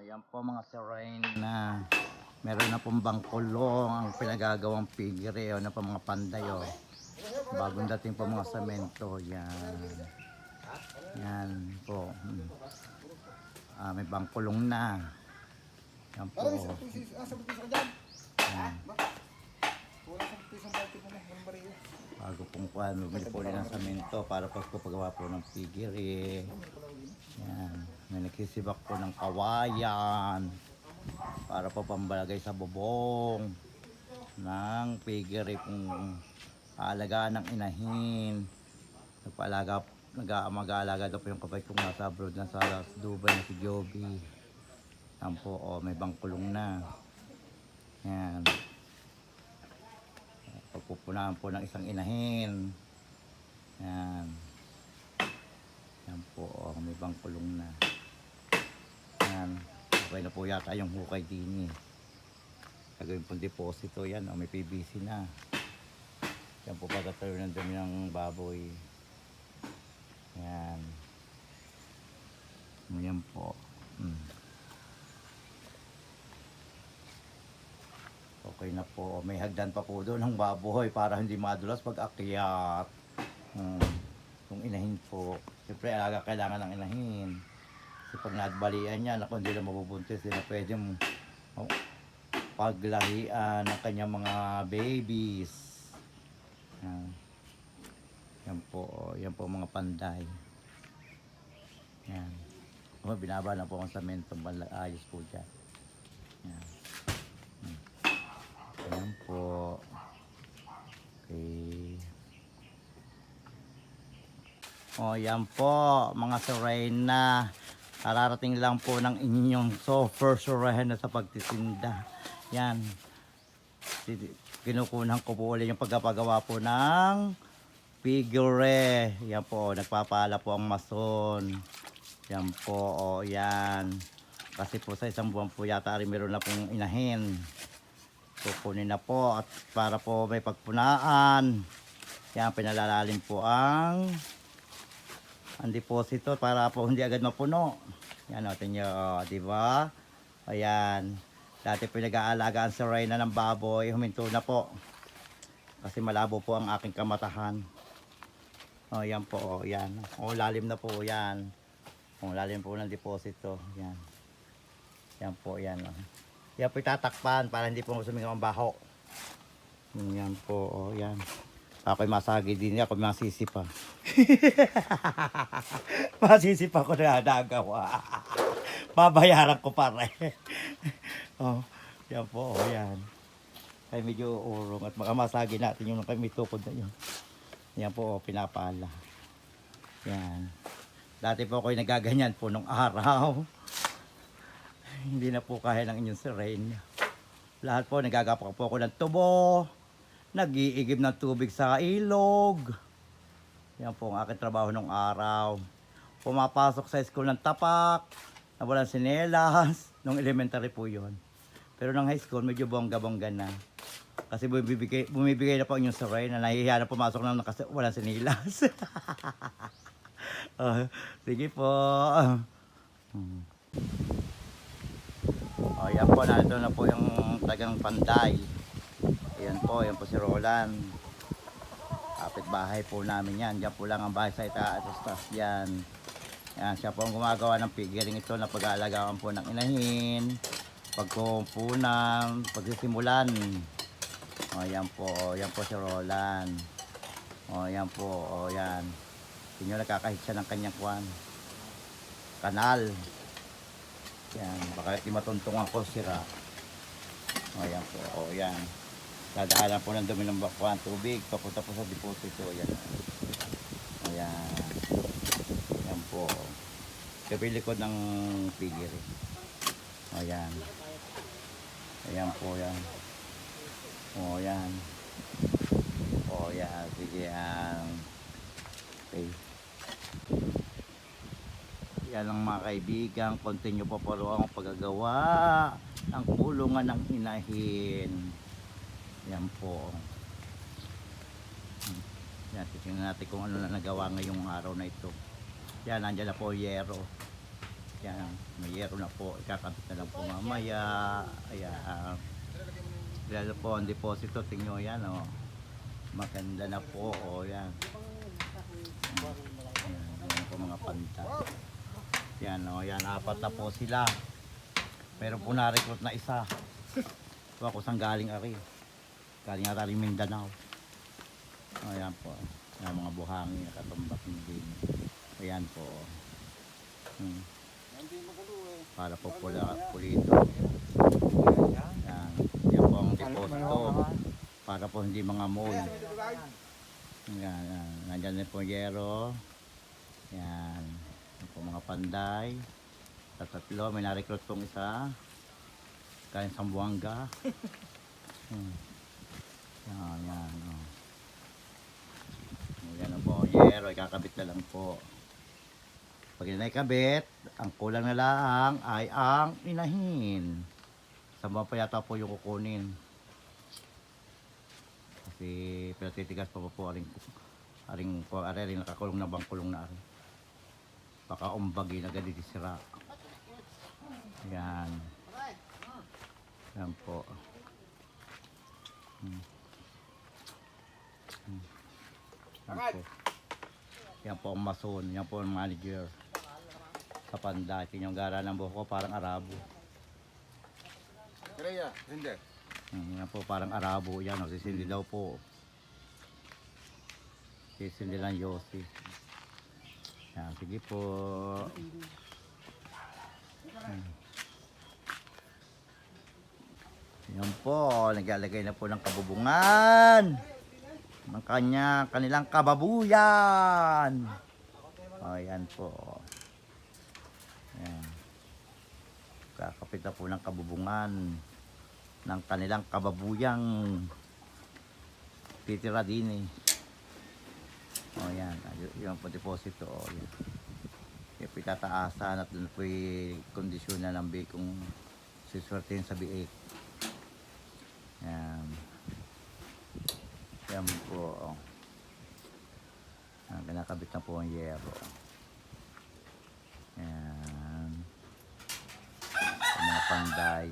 Yan po mga sirain na meron na pong bangkulong ang pinagagawang pigiri o na po mga panday o. Bagong dating po mga semento. Yan po. May bangkulong na. Yan po. Yan. Bago pong kuhan, bumili po rin ng semento para po pagawa po ng pigiri. Yan. May nagsisibak po ng kawayan para po pambalagay sa bubong ng pigiri pong aalagaan ng inahin. Mag-aalaga daw po yung kapatid kong nasa abroad na sa Dubai na si Joby. Yan po, may bangkulong na. Yan. Pagpupunahan po ng isang inahin. Yan. Yan po, may bangkulong na. Yan. Okay na po yata yung hukay din eh. Gagawin pong deposito yan. May PVC na. Yan po pagkatayo ng dami ng baboy. Yan. Yan po. Okay na po. May hagdan pa po doon ng baboy para hindi madulas pag akyat. Yung inahin po. Siyempre alaga kailangan ng inahin. Kasi pag nadbalian niya, naku, hindi na mabubuntis. Hindi na pwede paglahian ng kanyang mga babies. Yan po. Yan po mga panday. Yan. Binaba na po ang semento. Ayos po dyan. Yan. Yan po. Okay. Yan po mga Serena. Kararating lang po ng inyong first Serena sa pagtitinda. Yan. Kinukunan ko po ulit yung pagpapagawa po ng figure. Yan po. Nagpapala po ang mason. Yan po. Yan. Kasi po sa isang buwan po yata rin meron na pong inahin. Kukunin na po at para po may pagpunaan. Yan, pinalalalim po ang deposito para po hindi agad mapuno. Yan natin nyo, di ba? Ayan. Dati pinag-aalagaan sa Reyna ng baboy, huminto na po. Kasi malabo po ang aking kamatahan. Yan po, yan. Lalim na po, yan. Lalim po ng deposito. Yan. Yan po, yan. Yan po itatakpan para hindi po sumingaw ang baho. Yan po, yan. Ako'y masagi din niya, ako'y masisi pa. Masisi pa ko na nagawa. Babayaran ko pa rin. Yan po, yan. Ay medyo urong at makamasagi natin yung may tukod na yun. Yan po, pinapala. Yan. Dati po ako'y nagaganyan po nung araw. Hindi na po kaya ng inyong Serena. Lahat po, nagagapak po ako ng tubo. Nag-iigib ng tubig sa ilog. Yan po ang aking trabaho nung araw. Pumapasok sa school ng tapak. Na walang sinelas. Nung elementary po yon. Pero nung high school, medyo bongga-bongga na. Kasi bumibigay na po inyong Serena. Nahihiya na pumasok na walang sinelas. Sige po. Yan po, narito na po yung tagang panday. Yan po si Roland. Kapit-bahay po namin yan. Diyan po lang ang bahay sa itaas. Yan. Yan, siya po ang gumagawa ng figuring ito na pag-aalagaan po ng inahin, pagkukunan, pagsisimulan. Yan po si Roland. Yan po, yan. Hindi nyo nakakahit siya ng kanyang kanal. Yan, baka di matuntungan ko sira. Yan po, yan. Dadaanan po ng dumi ng bakuan tubig. Papunta po sa deposito. Ayan. Ayan. Ayan po. Sabi likod ng pigiri. Ayan. Ayan po yan. O yan. O yan. Sige yan. Okay. Yan lang mga kaibigan. Continue pa po ang paggagawa ng kulungan ng inahin. Yan po. Yan. Titingnan natin kung ano na nagawa ngayong araw na ito. Yan. Nandiyan na po yero. Yan. May yero na po. Ikakabit na lang po mamaya. Ayan. Lalo po ang deposito, tingnan yan o. Maganda na po o yan. Yan po mga panta. Yan o, yan 4 na po sila. Meron po na-recruit na isa. Ito ako saan galing ari. Galing ari Mindanao. O yan po. Yan mga buhangin, nakatumbak din. Ayan po. Para po pulido. Yan. Yan po ang deposito. Para po hindi mga mold. Yan. Nandyan din po yero. Yan. Yan po mga panday. Tatlo. May na-recruit pong isa. Kain Sambuanga. Yan. Yan. Oh. Yan na po. Yero. Ikakabit na lang po. Pag naikabit, ang kulang na lang ay ang inahin. Sama pa yata po yung kukunin. Kasi pero titigas pa po aring nakakulong na bang kulong na aring. Baka umbagi na ganito sira. Yan. Yan po. Yan po. Yan po ang mason. Yan po ang manager. Sa Panday. Yung gara ng buhok ko parang Arabo. Kaya, hindi. Yan po parang Arabo. Yan. Sisindi daw po. Sisindi lang Yossi. Yan. Sige po. Yan po. Naglalagay na po ng kabubungan. Ng kanilang kababuyan. O yan po. Yan. Kakapit na po ng kabubungan ng kanilang kababuyang titira din eh. O yan. Yung po deposito. O yan. Yung po itataasan at dun po kondisyon na ng biik kung siswertein sa biik. Yan. Yan po. Kinakabit na po ang yero. Yan. Mga panday.